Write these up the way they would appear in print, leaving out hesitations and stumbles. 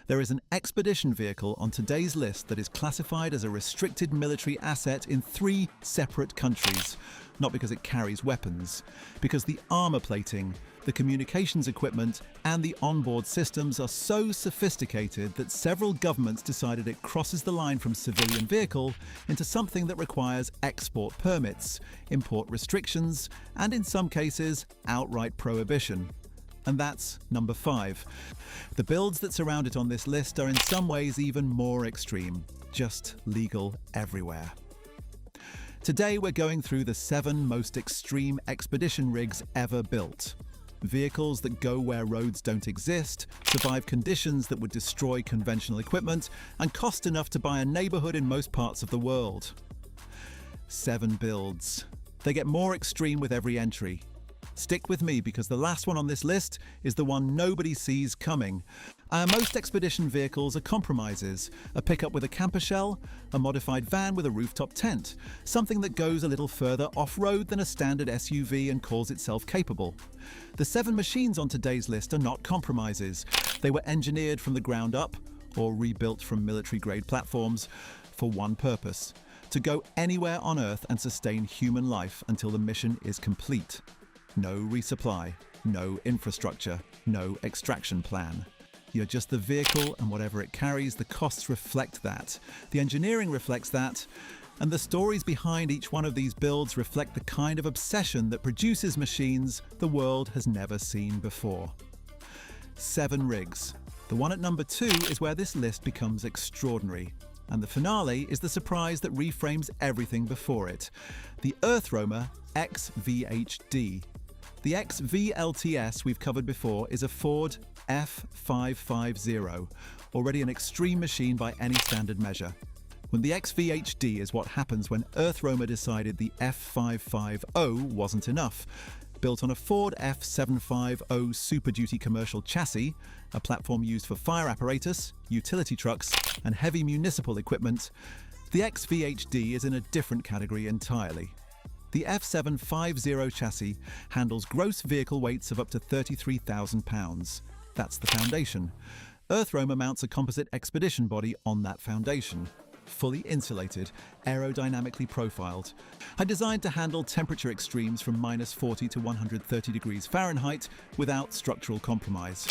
There is an expedition vehicle on today's list that is classified as a restricted military asset in 3 separate countries. Not because it carries weapons, because the armor plating, the communications equipment, and the onboard systems are so sophisticated that several governments decided it crosses the line from civilian vehicle into something that requires export permits, import restrictions, and in some cases, outright prohibition. And that's number 5. The builds that surround it on this list are in some ways even more extreme, just legal everywhere. Today we're going through the 7 most extreme expedition rigs ever built. Vehicles that go where roads don't exist, survive conditions that would destroy conventional equipment, and cost enough to buy a neighborhood in most parts of the world. 7 builds. They get more extreme with every entry. Stick with me because the last one on this list is the one nobody sees coming. Most expedition vehicles are compromises, a pickup with a camper shell, a modified van with a rooftop tent, something that goes a little further off-road than a standard SUV and calls itself capable. The 7 machines on today's list are not compromises. They were engineered from the ground up, or rebuilt from military-grade platforms, for one purpose: to go anywhere on Earth and sustain human life until the mission is complete. No resupply, no infrastructure, no extraction plan. You're just the vehicle, and whatever it carries, the costs reflect that. The engineering reflects that, and the stories behind each one of these builds reflect the kind of obsession that produces machines the world has never seen before. 7 rigs. The one at number 2 is where this list becomes extraordinary. And the finale is the surprise that reframes everything before it. The EarthRoamer XV-HD. The XV-LTS we've covered before is a Ford F550, already an extreme machine by any standard measure. When the XV-HD is what happens when EarthRoamer decided the F550 wasn't enough. Built on a Ford F750 Super Duty commercial chassis, a platform used for fire apparatus, utility trucks, and heavy municipal equipment, the XV-HD is in a different category entirely. The F750 chassis handles gross vehicle weights of up to 33,000 pounds. That's the foundation. EarthRoamer mounts a composite expedition body on that foundation. Fully insulated, aerodynamically profiled, and designed to handle temperature extremes from -40 to 130 degrees Fahrenheit without structural compromise.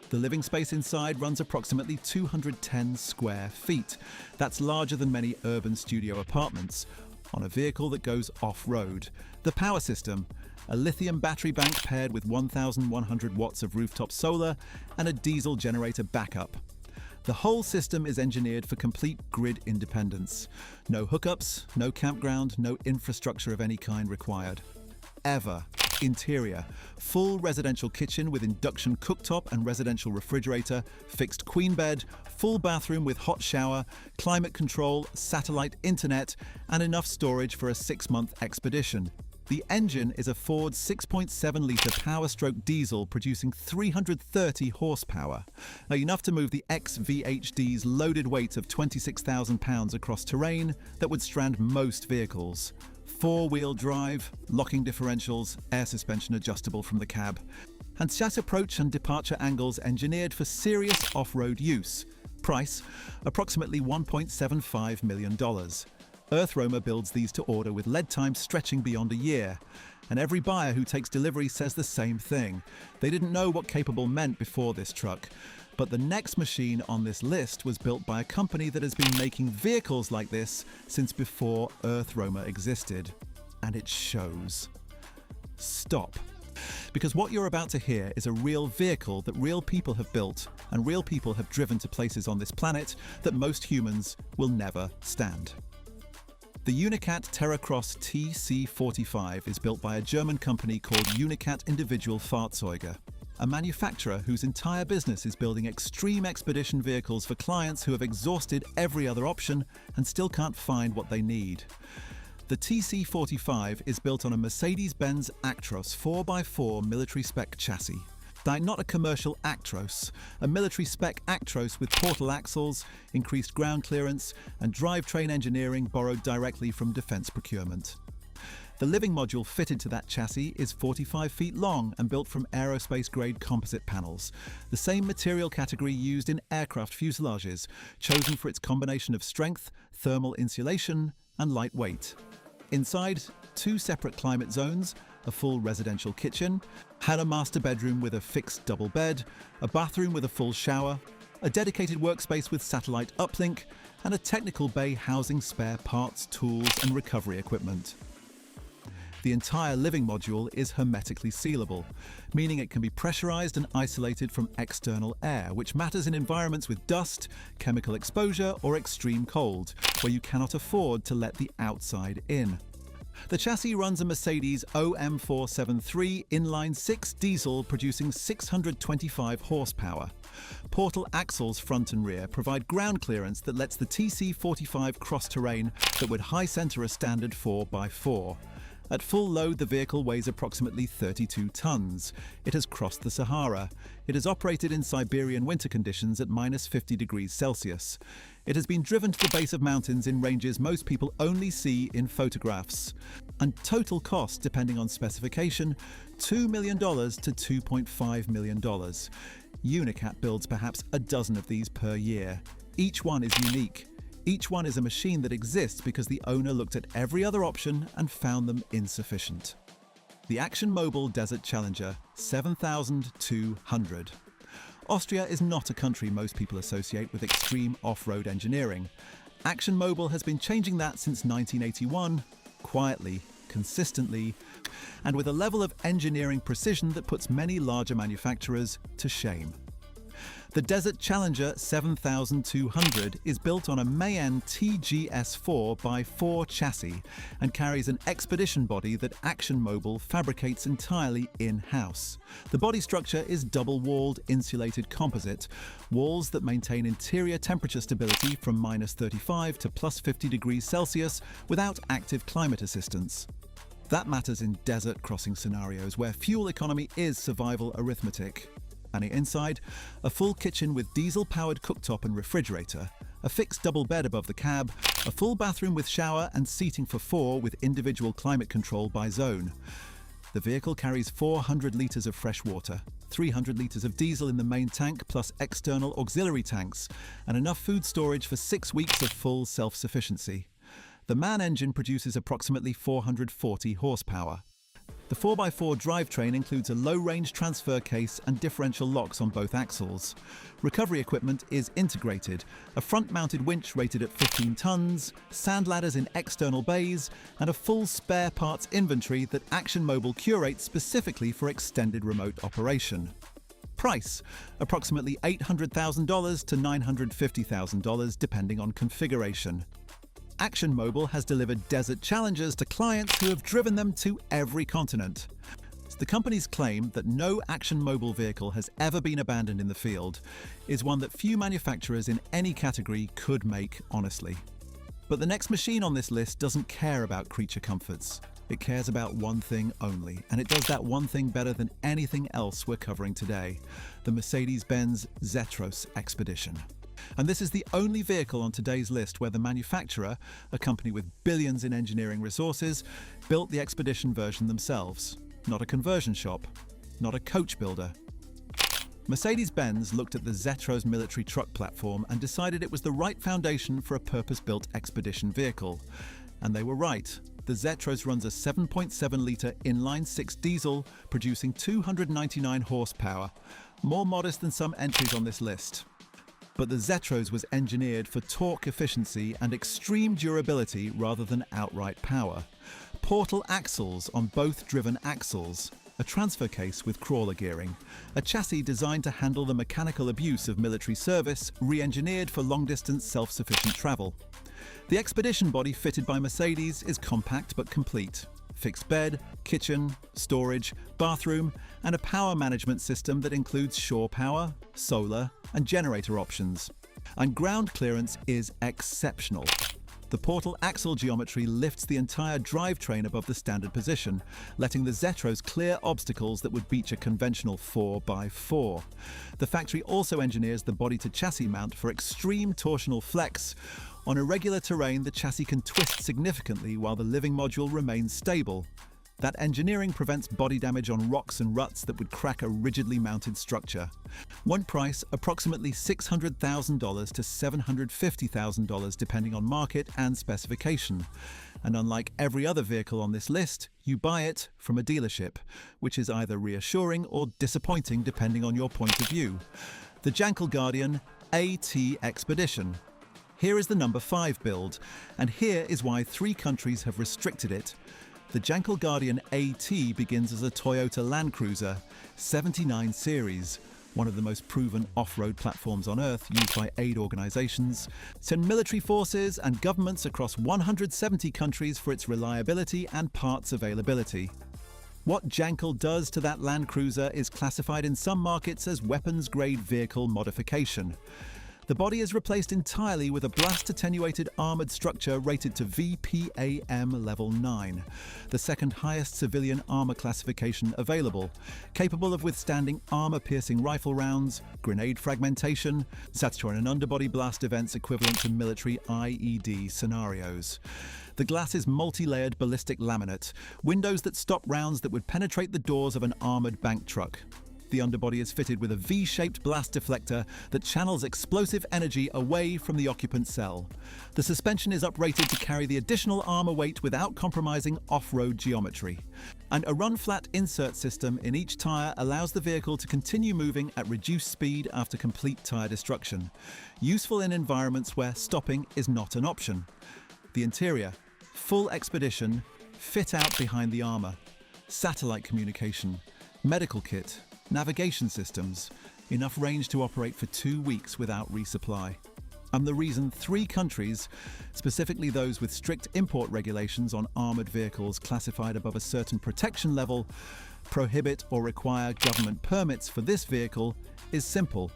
The living space inside runs approximately 210 square feet. That's larger than many urban studio apartments, on a vehicle that goes off-road. The power system: a lithium battery bank paired with 1,100 watts of rooftop solar and a diesel generator backup. The whole system is engineered for complete grid independence. No hookups, no campground, no infrastructure of any kind required. Ever. Interior: full residential kitchen with induction cooktop and residential refrigerator, fixed queen bed, full bathroom with hot shower, climate control, satellite internet, and enough storage for a 6-month expedition. The engine is a Ford 6.7-litre Power-stroke diesel producing 330 horsepower, enough to move the XV-HD's loaded weight of 26,000 pounds across terrain that would strand most vehicles. 4-wheel drive, locking differentials, air suspension adjustable from the cab, and chassis approach and departure angles engineered for serious off-road use. Price: approximately $1.75 million. EarthRoamer builds these to order with lead times stretching beyond a year, and every buyer who takes delivery says the same thing. They didn't know what capable meant before this truck. But the next machine on this list was built by a company that has been making vehicles like this since before EarthRoamer existed. And it shows. Stop. Because what you're about to hear is a real vehicle that real people have built and real people have driven to places on this planet that most humans will never stand. The Unicat Terracross TC-45 is built by a German company called Unicat Individual Fahrzeuge, a manufacturer whose entire business is building extreme expedition vehicles for clients who have exhausted every other option and still can't find what they need. The TC-45 is built on a Mercedes-Benz Actros 4x4 military-spec chassis. Not a commercial Actros, a military-spec Actros with portal axles, increased ground clearance, and drivetrain engineering borrowed directly from defense procurement. The living module fitted to that chassis is 45 feet long and built from aerospace-grade composite panels, the same material category used in aircraft fuselages, chosen for its combination of strength, thermal insulation, and lightweight. Inside, 2 separate climate zones, a full residential kitchen, had a master bedroom with a fixed double bed, a bathroom with a full shower, a dedicated workspace with satellite uplink, and a technical bay housing spare parts, tools, and recovery equipment. The entire living module is hermetically sealable, meaning it can be pressurized and isolated from external air, which matters in environments with dust, chemical exposure, or extreme cold, where you cannot afford to let the outside in. The chassis runs a Mercedes OM473 inline-6 diesel producing 625 horsepower. Portal axles front and rear provide ground clearance that lets the TC-45 cross terrain that would high center a standard 4x4. At full load, the vehicle weighs approximately 32 tons. It has crossed the Sahara. It has operated in Siberian winter conditions at -50 degrees Celsius. It has been driven to the base of mountains in ranges most people only see in photographs. And total cost, depending on specification, $2 million to $2.5 million. Unicat builds perhaps a dozen of these per year. Each one is unique. Each one is a machine that exists because the owner looked at every other option and found them insufficient. The Action Mobile Desert Challenger 7200. Austria is not a country most people associate with extreme off-road engineering. Action Mobile has been changing that since 1981, quietly, consistently, and with a level of engineering precision that puts many larger manufacturers to shame. The Desert Challenger 7200 is built on a Mayen TGS 4x4 chassis and carries an expedition body that Action Mobile fabricates entirely in-house. The body structure is double-walled insulated composite, walls that maintain interior temperature stability from -35 to +50 degrees Celsius without active climate assistance. That matters in desert crossing scenarios where fuel economy is survival arithmetic. And inside, a full kitchen with diesel-powered cooktop and refrigerator, a fixed double bed above the cab, a full bathroom with shower and seating for 4 with individual climate control by zone. The vehicle carries 400 litres of fresh water, 300 litres of diesel in the main tank plus external auxiliary tanks, and enough food storage for 6 weeks of full self-sufficiency. The MAN engine produces approximately 440 horsepower. The 4x4 drivetrain includes a low-range transfer case and differential locks on both axles. Recovery equipment is integrated, a front-mounted winch rated at 15 tons, sand ladders in external bays, and a full spare parts inventory that Action Mobile curates specifically for extended remote operation. Price: approximately $800,000 to $950,000 depending on configuration. Action Mobile has delivered Desert Challengers to clients who have driven them to every continent. The company's claim that no Action Mobile vehicle has ever been abandoned in the field is one that few manufacturers in any category could make honestly. But the next machine on this list doesn't care about creature comforts. It cares about one thing only, and it does that one thing better than anything else we're covering today: the Mercedes-Benz Zetros Expedition. And this is the only vehicle on today's list where the manufacturer, a company with billions in engineering resources, built the Expedition version themselves. Not a conversion shop, not a coach builder. Mercedes-Benz looked at the Zetros military truck platform and decided it was the right foundation for a purpose-built Expedition vehicle. And they were right. The Zetros runs a 7.7-litre inline-6 diesel, producing 299 horsepower, more modest than some entries on this list. But the Zetros was engineered for torque efficiency and extreme durability rather than outright power. Portal axles on both driven axles, a transfer case with crawler gearing, a chassis designed to handle the mechanical abuse of military service, re-engineered for long-distance self-sufficient travel. The Expedition body fitted by Mercedes is compact but complete. Fixed bed, kitchen, storage, bathroom, and a power management system that includes shore power, solar, and generator options. And ground clearance is exceptional. The portal axle geometry lifts the entire drivetrain above the standard position, letting the Zetros clear obstacles that would beach a conventional 4x4. The factory also engineers the body-to-chassis mount for extreme torsional flex, On irregular terrain, the chassis can twist significantly while the living module remains stable. That engineering prevents body damage on rocks and ruts that would crack a rigidly mounted structure. One price, approximately $600,000 to $750,000 depending on market and specification. And unlike every other vehicle on this list, you buy it from a dealership, which is either reassuring or disappointing depending on your point of view. The Jankel Guardian AT Expedition. Here is the number 5 build, and here is why 3 countries have restricted it. The Jankel Guardian AT begins as a Toyota Land Cruiser 79 series, one of the most proven off-road platforms on Earth, used by aid organizations, send military forces and governments across 170 countries for its reliability and parts availability. What Jankel does to that Land Cruiser is classified in some markets as weapons-grade vehicle modification. The body is replaced entirely with a blast-attenuated armoured structure rated to VPAM Level 9, the second highest civilian armour classification available, capable of withstanding armour-piercing rifle rounds, grenade fragmentation, Saturn and underbody blast events equivalent to military IED scenarios. The glass is multi-layered ballistic laminate, windows that stop rounds that would penetrate the doors of an armoured bank truck. The underbody is fitted with a V-shaped blast deflector that channels explosive energy away from the occupant cell. The suspension is uprated to carry the additional armor weight without compromising off-road geometry. And a run-flat insert system in each tire allows the vehicle to continue moving at reduced speed after complete tire destruction. Useful in environments where stopping is not an option. The interior, full expedition, fit out behind the armor, satellite communication, medical kit, navigation systems, enough range to operate for 2 weeks without resupply. And the reason 3 countries, specifically those with strict import regulations on armoured vehicles classified above a certain protection level, prohibit or require government permits for this vehicle is simple.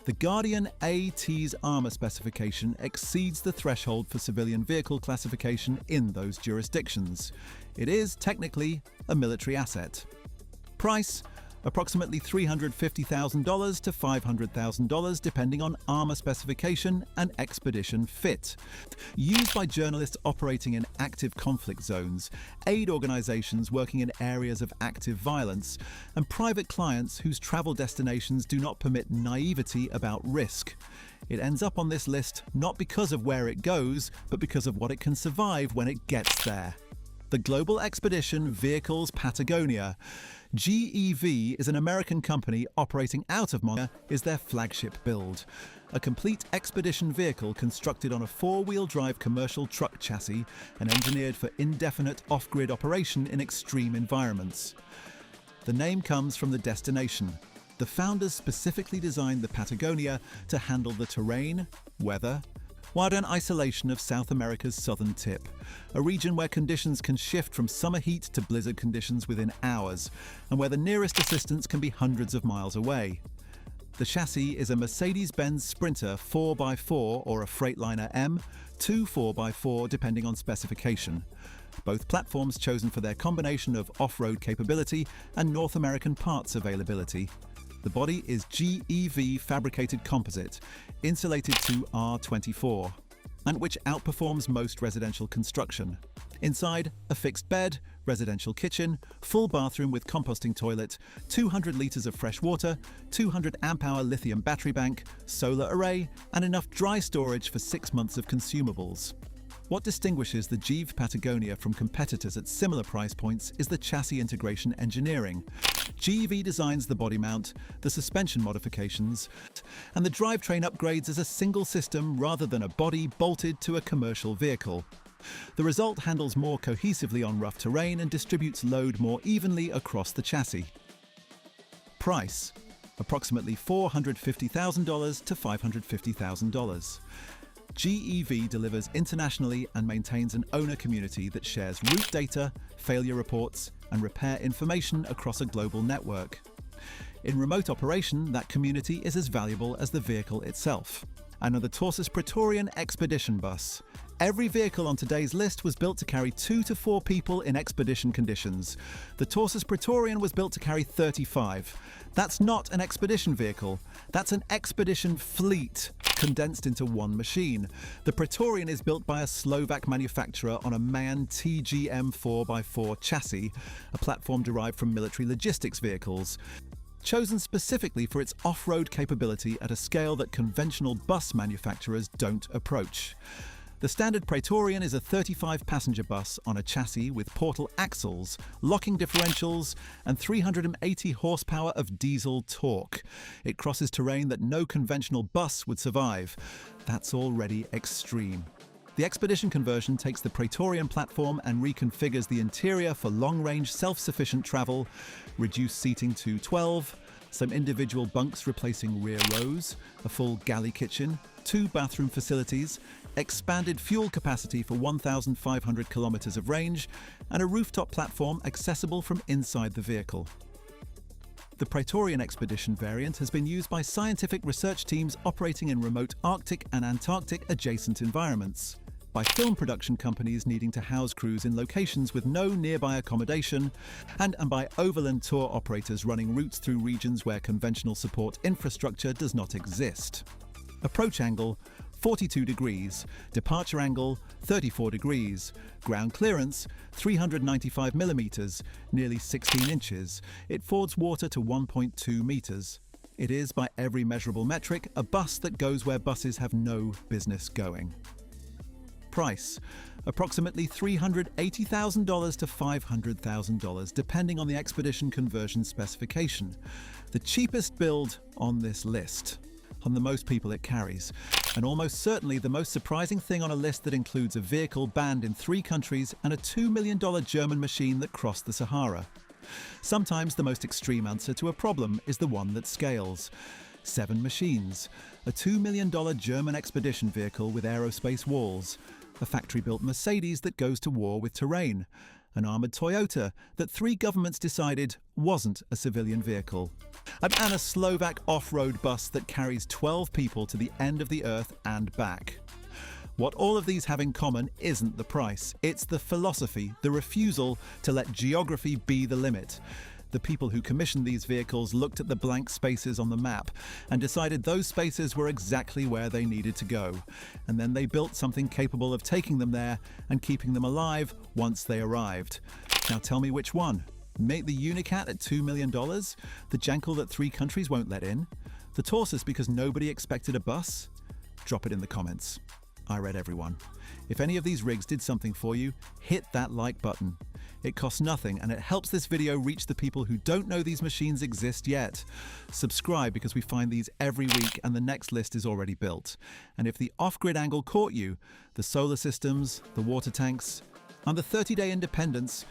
The Guardian AT's armour specification exceeds the threshold for civilian vehicle classification in those jurisdictions. It is technically a military asset. Price: approximately $350,000 to $500,000 depending on armour specification and expedition fit. Used by journalists operating in active conflict zones, aid organisations working in areas of active violence, and private clients whose travel destinations do not permit naivety about risk. It ends up on this list not because of where it goes, but because of what it can survive when it gets there. The Global Expedition Vehicles Patagonia. GEV is an American company operating out of Montana, is their flagship build. A complete expedition vehicle constructed on a 4-wheel drive commercial truck chassis and engineered for indefinite off-grid operation in extreme environments. The name comes from the destination. The founders specifically designed the Patagonia to handle the terrain, weather, wild and isolation of South America's southern tip, a region where conditions can shift from summer heat to blizzard conditions within hours, and where the nearest assistance can be hundreds of miles away. The chassis is a Mercedes-Benz Sprinter 4x4 or a Freightliner M, 2 4x4 depending on specification. Both platforms chosen for their combination of off-road capability and North American parts availability. The body is GEV fabricated composite, insulated to R24, and which outperforms most residential construction. Inside, a fixed bed, residential kitchen, full bathroom with composting toilet, 200 litres of fresh water, 200 amp-hour lithium battery bank, solar array, and enough dry storage for 6 months of consumables. What distinguishes the GEV Patagonia from competitors at similar price points is the chassis integration engineering. GEV designs the body mount, the suspension modifications, and the drivetrain upgrades as a single system rather than a body bolted to a commercial vehicle. The result handles more cohesively on rough terrain and distributes load more evenly across the chassis. Price: approximately $450,000 to $550,000. GEV delivers internationally and maintains an owner community that shares route data, failure reports, and repair information across a global network. In remote operation, that community is as valuable as the vehicle itself. And the Torsus Praetorian Expedition Bus, Every vehicle on today's list was built to carry 2 to 4 people in expedition conditions. The Torsus Praetorian was built to carry 35. That's not an expedition vehicle. That's an expedition fleet condensed into one machine. The Praetorian is built by a Slovak manufacturer on a MAN TGM 4x4 chassis, a platform derived from military logistics vehicles, chosen specifically for its off-road capability at a scale that conventional bus manufacturers don't approach. The standard Praetorian is a 35-passenger bus on a chassis with portal axles, locking differentials, and 380 horsepower of diesel torque. It crosses terrain that no conventional bus would survive. That's already extreme. The expedition conversion takes the Praetorian platform and reconfigures the interior for long-range self-sufficient travel, reduced seating to 12, some individual bunks replacing rear rows, a full galley kitchen, 2 bathroom facilities, expanded fuel capacity for 1,500 kilometers of range, and a rooftop platform accessible from inside the vehicle. The Praetorian Expedition variant has been used by scientific research teams operating in remote Arctic and Antarctic adjacent environments, by film production companies needing to house crews in locations with no nearby accommodation, and by overland tour operators running routes through regions where conventional support infrastructure does not exist. Approach angle 42 degrees, departure angle 34 degrees, ground clearance 395 millimeters, nearly 16 inches. It fords water to 1.2 meters. It is, by every measurable metric, a bus that goes where buses have no business going. Price: approximately $380,000 to $500,000, depending on the expedition conversion specification. The cheapest build on this list, on the most people it carries, and almost certainly the most surprising thing on a list that includes a vehicle banned in 3 countries and a $2 million German machine that crossed the Sahara. Sometimes the most extreme answer to a problem is the one that scales. 7 machines, a $2 million German expedition vehicle with aerospace walls, a factory-built Mercedes that goes to war with terrain, an armoured Toyota that 3 governments decided wasn't a civilian vehicle, and a Slovak off-road bus that carries 12 people to the end of the earth and back. What all of these have in common isn't the price, it's the philosophy, the refusal to let geography be the limit. The people who commissioned these vehicles looked at the blank spaces on the map and decided those spaces were exactly where they needed to go. And then they built something capable of taking them there and keeping them alive once they arrived. Now tell me which one. Make the Unicat at $2 million? The Jankel that 3 countries won't let in? The Torsus because nobody expected a bus? Drop it in the comments. I read everyone. If any of these rigs did something for you, hit that like button. It costs nothing and it helps this video reach the people who don't know these machines exist yet. Subscribe because we find these every week and the next list is already built. And if the off-grid angle caught you, the solar systems, the water tanks, and the 30-day independence,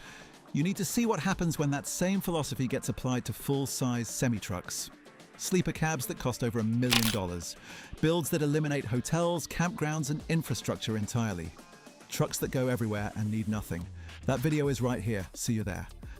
you need to see what happens when that same philosophy gets applied to full-size semi-trucks. Sleeper cabs that cost over $1 million. Builds that eliminate hotels, campgrounds, and infrastructure entirely. Trucks that go everywhere and need nothing. That video is right here. See you there.